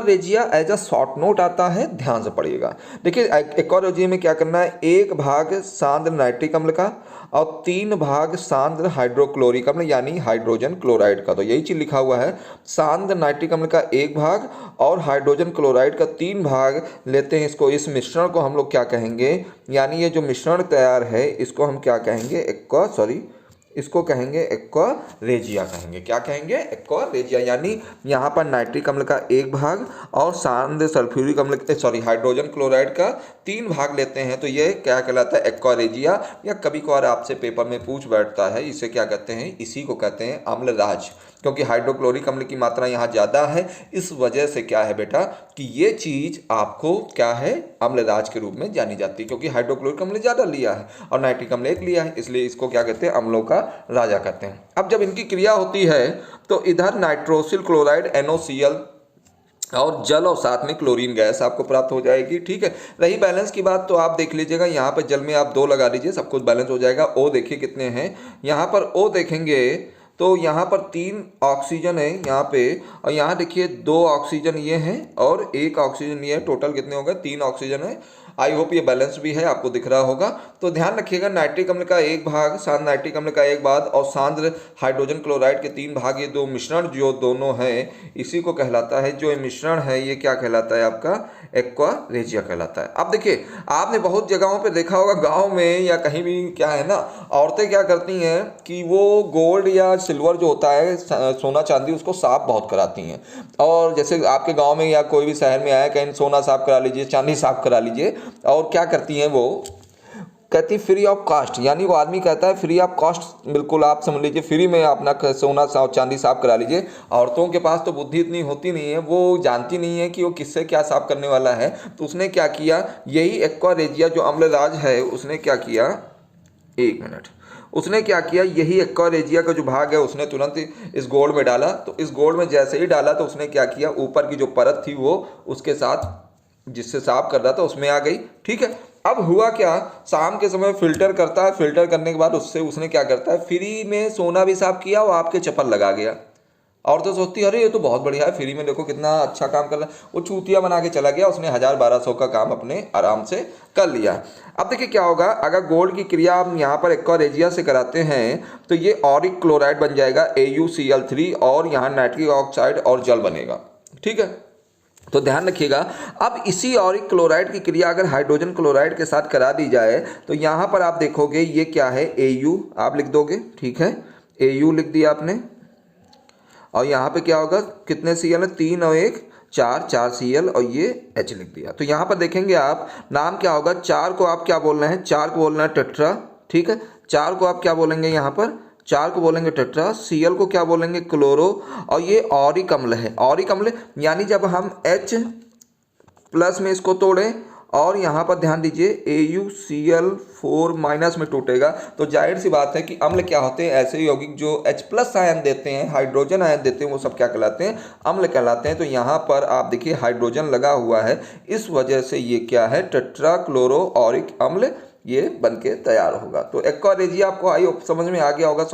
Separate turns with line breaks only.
Aqua regia as a short note आता है, ध्यान से पढ़िएगा। देखिए एक्वारेजिया में क्या करना है, 1 भाग सांद्र नाइट्रिक अम्ल का और 3 भाग सांद्र हाइड्रोक्लोरिक अम्ल यानी हाइड्रोजन क्लोराइड का। तो यही चीज लिखा हुआ है, सांद्र नाइट्रिक अम्ल का 1 भाग और हाइड्रोजन क्लोराइड का 3 भाग लेते हैं। इसको, इस मिश्रण को हम लोग क्या कहेंगे, यानी ये जो मिश्रण तैयार है इसको हम क्या कहेंगे, इसको कहेंगे एक्वारेजिया कहेंगे। क्या कहेंगे, एक्वारेजिया। यानी यहाँ पर नाइट्रिक अम्ल का 1 भाग और सांद्र सल्फ्यूरिक अम्ल हाइड्रोजन क्लोराइड का 3 भाग लेते हैं, तो ये क्या कहलाता है, एक्वारेजिया। या कभी कभार आपसे पेपर में पूछ बैठता है, इसे क्या कहते हैं, इसी को कहते हैं अम्लराज, क्योंकि हाइड्रोक्लोरिक अम्ल की मात्रा यहाँ ज़्यादा है। इस वजह से क्या है बेटा कि ये चीज़ आपको क्या है, अम्लराज के रूप में जानी जाती है, क्योंकि हाइड्रोक्लोरिक अम्ल ज़्यादा लिया है और नाइट्रिक अम्ल 1 लिया है, इसलिए इसको क्या कहते हैं, अम्लों का राजा कहते हैं। अब जब इनकी क्रिया होती है तो इधर नाइट्रोसिल क्लोराइड NaCl और जल और साथ में क्लोरीन गैस आपको प्राप्त हो जाएगी। ठीक है, रही बैलेंस की बात तो आप देख लीजिएगा, यहाँ पर जल में आप 2 लगा लीजिए, सब कुछ बैलेंस हो जाएगा। O देखिए कितने हैं, यहाँ पर O देखेंगे तो यहाँ पर 3 ऑक्सीजन है यहाँ पे, और यहाँ देखिए 2 ऑक्सीजन ये हैं और 1 ऑक्सीजन ये है, टोटल कितने हो गए, 3 ऑक्सीजन है। आई होप ये बैलेंस भी है, आपको दिख रहा होगा। तो ध्यान रखिएगा, नाइट्रिक अम्ल का 1 भाग, सांद्र नाइट्रिक अम्ल का 1 भाग और सांद्र हाइड्रोजन क्लोराइड के 3 भाग, ये 2 मिश्रण जो दोनों हैं इसी को कहलाता है, जो मिश्रण है ये क्या कहलाता है, आपका एक्वारेजिया कहलाता है। अब देखिए आपने बहुत जगहों पे देखा होगा, गाँव में या कहीं भी क्या है ना, औरतें क्या करती हैं कि वो गोल्ड या सिल्वर जो होता है, सोना चांदी, उसको साफ बहुत कराती हैं। और जैसे आपके गांव में या कोई भी शहर में आया, कहीं सोना साफ करा लीजिए, चांदी साफ करा लीजिए, और क्या करती हैं वो कहती फ्री ऑफ कॉस्ट, यानी वो आदमी कहता है फ्री ऑफ कॉस्ट, बिल्कुल आप समझ लीजिए फ्री में अपना सोना चांदी साफ करा लीजिए। औरतों के पास तो बुद्धि इतनी होती नहीं है, वो जानती नहीं है कि वो किससे क्या साफ करने वाला है। तो उसने क्या किया, यही एक्वारेजिया जो अम्लराज है, उसने क्या किया, 1 मिनट, उसने क्या किया, यही एक्वारेजिया का जो भाग है उसने तुरंत इस गोल्ड में डाला। तो इस गोल्ड में जैसे ही डाला तो उसने क्या किया, ऊपर की जो परत थी वो उसके साथ जिससे साफ कर रहा था उसमें आ गई। ठीक है, अब हुआ क्या, शाम के समय फिल्टर करता है, फिल्टर करने के बाद उससे उसने क्या करता है, फ्री में सोना भी साफ किया और आपके चप्पल लगा गया। और तो सोचती है अरे ये तो बहुत बढ़िया है, फ्री में देखो कितना अच्छा काम कर रहा है। वो चूतिया बना के चला गया, उसने 1000-1200 का काम अपने आराम से कर लिया। अब देखिए क्या होगा, अगर गोल्ड की क्रिया आप यहाँ पर एक्वारेजिया से कराते हैं तो ये ऑरिक क्लोराइड बन जाएगा AuCl3 और यहाँ नाइट्रिक ऑक्साइड और जल बनेगा। ठीक है, तो ध्यान रखिएगा। अब इसी ऑरिक क्लोराइड की क्रिया अगर हाइड्रोजन क्लोराइड के साथ करा दी जाए तो यहाँ पर आप देखोगे ये क्या है, Au आप लिख दोगे। ठीक है, Au लिख दिया आपने, और यहाँ पे क्या होगा, कितने Cl है, 3 और 1 4 Cl और ये H लिख दिया। तो यहाँ पर देखेंगे आप, नाम क्या होगा, 4 को आप क्या बोल रहे हैं, 4 को बोल रहे हैं टेट्रा। ठीक है, 4 को आप क्या बोलेंगे, यहाँ पर 4 को बोलेंगे टेट्रा, Cl को क्या बोलेंगे, क्लोरो, और ये ऑरिक अम्ल है। ऑरिक अम्ल यानी जब हम H प्लस में इसको तोड़ें और यहाँ पर ध्यान दीजिए AuCl4 माइनस में टूटेगा, तो जाहिर सी बात है कि अम्ल क्या होते हैं, ऐसे यौगिक जो H प्लस आयन देते हैं, हाइड्रोजन आयन देते हैं, वो सब क्या कहलाते हैं, अम्ल कहलाते हैं। तो यहाँ पर आप देखिए हाइड्रोजन लगा हुआ है, इस वजह से ये क्या है, टेट्रा क्लोरो ऑरिक अम्ल ये बन के तैयार होगा। तो एक्वारेजिया आपको आई समझ में आ गया होगा।